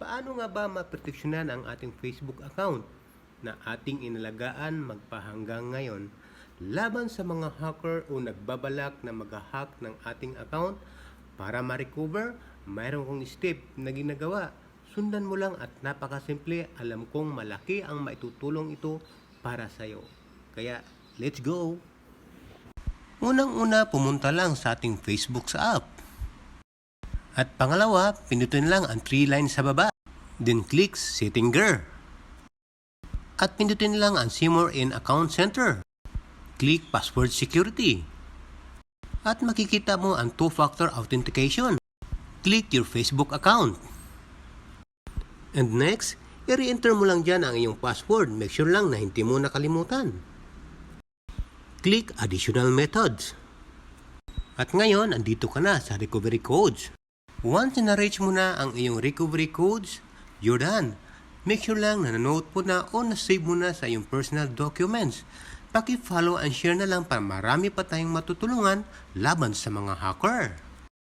Paano nga ba maproteksyonan ang ating Facebook account na ating inalagaan magpahanggang ngayon laban sa mga hacker o nagbabalak na mag-hack ng ating account? Para ma-recover, mayroon kong step na ginagawa. Sundan mo lang at napakasimple. Alam kong malaki ang maitutulong ito para sa iyo. Kaya, let's go! Unang-una, pumunta lang sa ating Facebook sa app. At pangalawa, pindutin lang ang 3 lines sa baba. Then click Settinger. At pindutin lang ang See More in Account Center. Click Password Security. At makikita mo ang 2-factor authentication. Click your Facebook account. And next, i-re-enter mo lang dyan ang iyong password. Make sure lang na hindi mo nakalimutan. Click Additional Methods. At ngayon, andito ka na sa Recovery Codes. Once na-reach mo na ang iyong recovery codes, you're done. Make sure lang na na-note mo na o na-save mo na sa iyong personal documents. Paki-follow and share na lang para marami pa tayong matutulungan laban sa mga hacker.